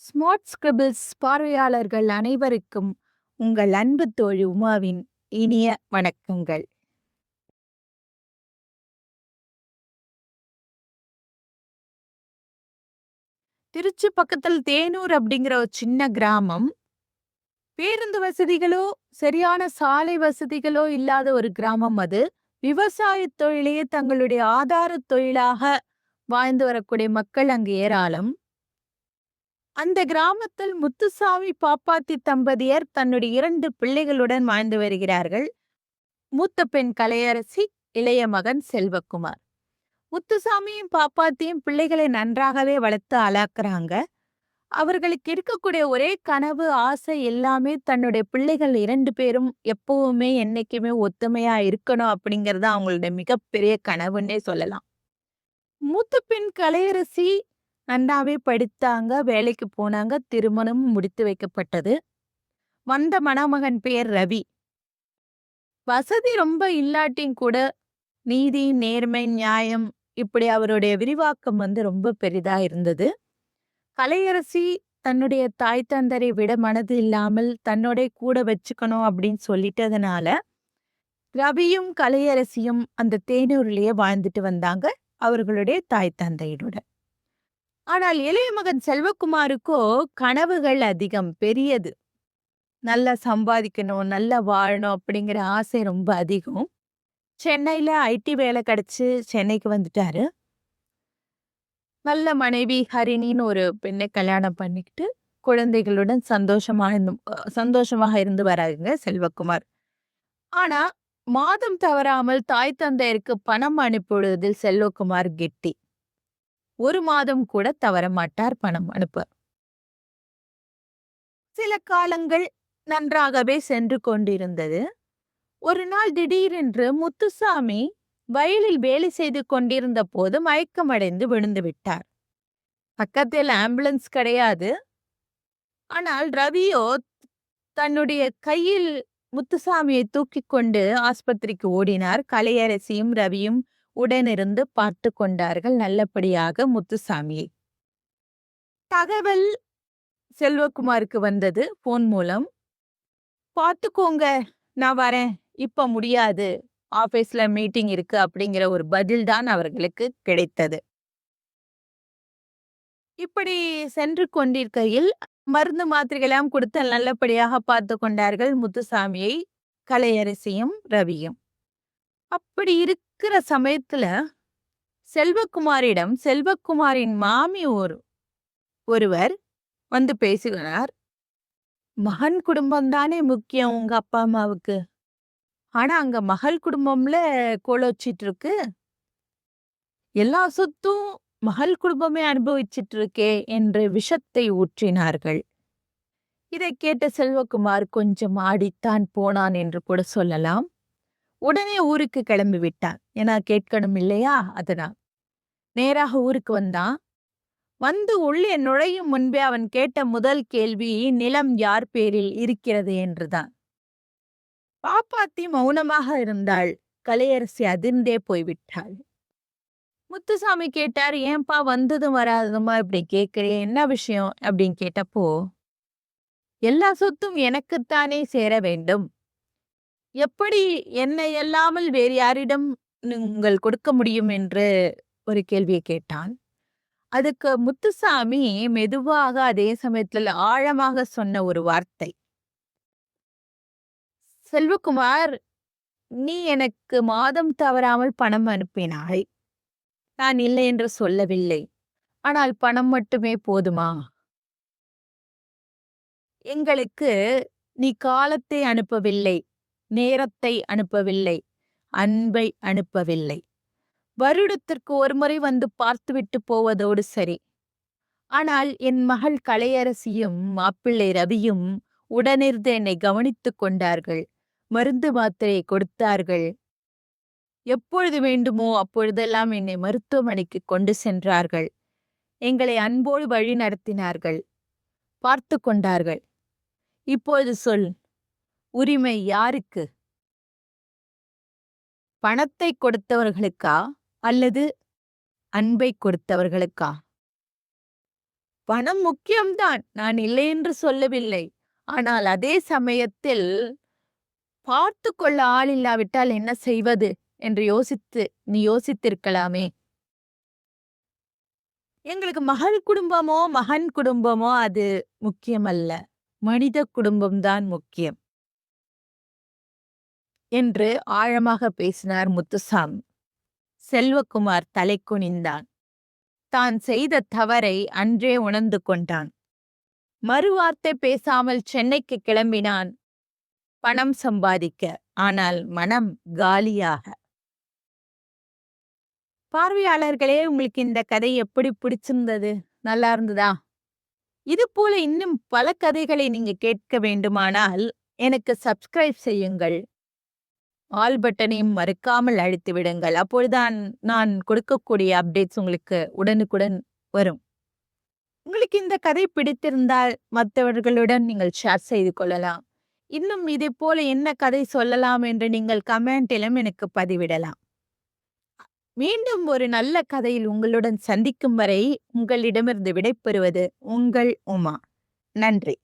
Smart scribbles பார்வையாளர்கள் அனைவருக்கும் உங்கள் அன்பு தோழி உமாவின் இனிய வணக்கங்கள். திருச்சி பக்கத்தில் தேனூர் அப்படிங்கிற ஒரு சின்ன கிராமம். பேருந்து வசதிகளோ சரியான சாலை வசதிகளோ இல்லாத ஒரு கிராமம் அது. விவசாய தொழிலையே தங்களுடைய ஆதார தொழிலாக வாழ்ந்து வரக்கூடிய மக்கள் அங்கு ஏராளம். அந்த கிராமத்தில் முத்துசாமி பாப்பாத்தி தம்பதியர் தன்னுடைய 2 பிள்ளைகளுடன் வாழ்ந்து வருகிறார்கள். மூத்த பெண் கலையரசி, இளைய மகன் செல்வக்குமார். முத்துசாமியும் பாப்பாத்தியும் பிள்ளைகளை நன்றாகவே வளர்த்து ஆளாக்குறாங்க. அவர்களுக்கு இருக்கக்கூடிய ஒரே கனவு, ஆசை எல்லாமே தன்னுடைய பிள்ளைகள் 2 பேரும் எப்பவுமே என்னைக்குமே ஒத்துமையா இருக்கணும் அப்படிங்கிறது அவங்களுடைய மிகப்பெரிய கனவுன்னே சொல்லலாம். மூத்த பெண் கலையரசி நன்றாவே படித்தாங்க, வேலைக்கு போனாங்க, திருமணம் முடித்து வைக்கப்பட்டது. வந்த மணமகன் பெயர் ரவி. வசதி ரொம்ப இல்லாட்டியும் கூட நீதி, நேர்மை, நியாயம் இப்படி அவருடைய விரிவாக்கம் ரொம்ப பெரிதா இருந்தது. கலையரசி தன்னுடைய தாய் தந்தரை விட மனது இல்லாமல் தன்னோட கூட வச்சுக்கணும் அப்படின்னு சொல்லிட்டதுனால ரவியும் கலையரசியும் அந்த தேனூர்லயே வாழ்ந்துட்டு வந்தாங்க அவர்களுடைய தாய் தந்தையோட. ஆனால் இளைய மகன் செல்வகுமாருக்கோ கனவுகள் அதிகம், பெரியது. நல்லா சம்பாதிக்கணும், நல்லா வாழணும் அப்படிங்கிற ஆசை ரொம்ப அதிகம். சென்னையில ஐடி வேலை கிடைச்சு சென்னைக்கு வந்துட்டாரு. நல்ல மனைவி ஹரிணின்னு ஒரு பெண்ணை கல்யாணம் பண்ணிக்கிட்டு குழந்தைகளுடன் சந்தோஷமாக இருந்து வராங்க செல்வகுமார். ஆனா மாதம் தவறாமல் தாய் தந்தையருக்கு பணம் அனுப்புவதில் செல்வகுமார் கெட்டி. ஒரு மாதம் கூட தவற மாட்டார் பணம் அனுப்ப. சில காலங்கள் நன்றாகவே சென்று கொண்டிருந்தது. ஒரு நாள் திடீரென்று முத்துசாமி வயலில் வேலை செய்து கொண்டிருந்த போது மயக்கமடைந்து விழுந்து விட்டார். பக்கத்தில் ஆம்புலன்ஸ் கிடையாது. ஆனால் ரவியோ தன்னுடைய கையில் முத்துசாமியை தூக்கி கொண்டு ஆஸ்பத்திரிக்கு ஓடினார். கலையரசியும் ரவியும் உடனிருந்து பார்த்து கொண்டார்கள் நல்லபடியாக முத்துசாமியை. தகவல் செல்வகுமாருக்கு வந்தது போன் மூலம். பார்த்துக்கோங்க, நான் வரேன், இப்ப முடியாது, ஆபீஸ்ல மீட்டிங் இருக்கு அப்படிங்கிற ஒரு பதில் தான் அவர்களுக்கு கிடைத்தது. இப்படி சென்று கொண்டிருக்கையில் மருந்து மாத்திரைகளாம் கொடுத்து நல்லபடியாக பார்த்து கொண்டார்கள் முத்துசாமியை கலையரசியும் ரவியும். அப்படி இருக்கிற சமயத்துல செல்வகுமாரிடம் செல்வகுமாரின் மாமி ஒருவர் வந்து பேசுகிறார். மகன் குடும்பம் தானே முக்கியம் உங்க அப்பா அம்மாவுக்கு, ஆனா அங்க மகள் குடும்பம்ல கோலோச்சிட்டு இருக்கு, எல்லா சொத்தும் மகள் குடும்பமே அனுபவிச்சிட்டு இருக்கே என்று விஷத்தை ஊற்றினார்கள். இதை கேட்ட செல்வகுமார் கொஞ்சம் ஆடித்தான் போனான் என்று கூட சொல்லலாம். உடனே ஊருக்கு கிளம்பி விட்டான். ஏன்னா கேட்கணும் இல்லையா, அதனால் நேராக ஊருக்கு வந்தான். வந்து உள்ளே நுழையும் முன்பே அவன் கேட்ட முதல் கேள்வி நிலம் யார் பேரில் இருக்கிறது என்றுதான். பாப்பாத்தி மௌனமாக இருந்தாள். கலையரசி அதிர்ந்தே போய்விட்டாள். முத்துசாமி கேட்டார், ஏன்பா வந்ததும் வராததுமா இப்படி கேட்கிறே, என்ன விஷயம் அப்படின்னு கேட்டப்போ, எல்லா சொத்தும் எனக்குத்தானே சேர வேண்டும், எப்படி என்னை அல்லாமல் வேறு யாரிடம் நீங்கள் கொடுக்க முடியும் என்று ஒரு கேள்வியை கேட்டான். அதுக்கு முத்துசாமி மெதுவாக அதே சமயத்தில் ஆழமாக சொன்ன ஒரு வார்த்தை, செல்வகுமார், நீ எனக்கு மாதம் தவறாமல் பணம் அனுப்பினாய், நான் இல்லை என்று சொல்லவில்லை. ஆனால் பணம் மட்டுமே போதுமா? எங்களுக்கு நீ காலத்தை அனுப்பவில்லை, நேரத்தை அனுப்பவில்லை, அன்பை அனுப்பவில்லை. வருடத்திற்கு ஒரு முறை வந்து பார்த்துவிட்டு போவதோடு சரி. ஆனால் என் மகள் கலையரசியும் மாப்பிள்ளை ரவியும் உடனிருந்து என்னை கவனித்துக் கொண்டார்கள், மருந்து மாத்திரை கொடுத்தார்கள், எப்பொழுது வேண்டுமோ அப்பொழுதெல்லாம் என்னை மருத்துவமனைக்கு கொண்டு சென்றார்கள், எங்களை அன்போடு வழி நடத்தினார்கள், பார்த்து கொண்டார்கள். இப்பொழுது சொல், உரிமை யாருக்கு? பணத்தை கொடுத்தவர்களுக்கா அல்லது அன்பை கொடுத்தவர்களுக்கா? பணம் முக்கியம்தான். நான் இல்லை என்று சொல்லவில்லை. ஆனால் அதே சமயத்தில் பார்த்துக் கொள்ள ஆள் இல்லாவிட்டால் என்ன செய்வது என்று நீ யோசித்திருக்கலாமே. எங்களுக்கு மகள் குடும்பமோ, மகன் குடும்பமோ அது முக்கியமல்ல. மனித குடும்பம்தான் முக்கியம் என்று ஆழமாக பேசினார் முத்துசாமி. செல்வகுமார் தலை குனிந்தான். தான் செய்த தவறை அன்றே உணர்ந்து கொண்டான். மறுவார்த்தை பேசாமல் சென்னைக்கு கிளம்பினான் பணம் சம்பாதிக்க. ஆனால் மனம் காலியாக. பார்வையாளர்களே, உங்களுக்கு இந்த கதை எப்படி பிடிச்சிருந்தது? நல்லா இருந்ததா? இது போல இன்னும் பல கதைகளை நீங்க கேட்க வேண்டுமானால் எனக்கு சப்ஸ்கிரைப் செய்யுங்கள். ஆல் பட்டனையும் மறக்காமல் அழுத்தி விடுங்கள். அப்பொழுதுதான் நான் கொடுக்கக்கூடிய அப்டேட்ஸ் உங்களுக்கு உடனுக்குடன் வரும். உங்களுக்கு இந்த கதை பிடித்திருந்தால் மற்றவர்களுடன் நீங்கள் ஷேர் செய்து கொள்ளலாம். இன்னும் இதை போல என்ன கதை சொல்லலாம் என்று நீங்கள் கமெண்டிலும் எனக்கு பதிவிடலாம். மீண்டும் ஒரு நல்ல கதையில் உங்களுடன் சந்திக்கும் வரை உங்களிடமிருந்து விடைபெறுவது உங்கள் உமா. நன்றி.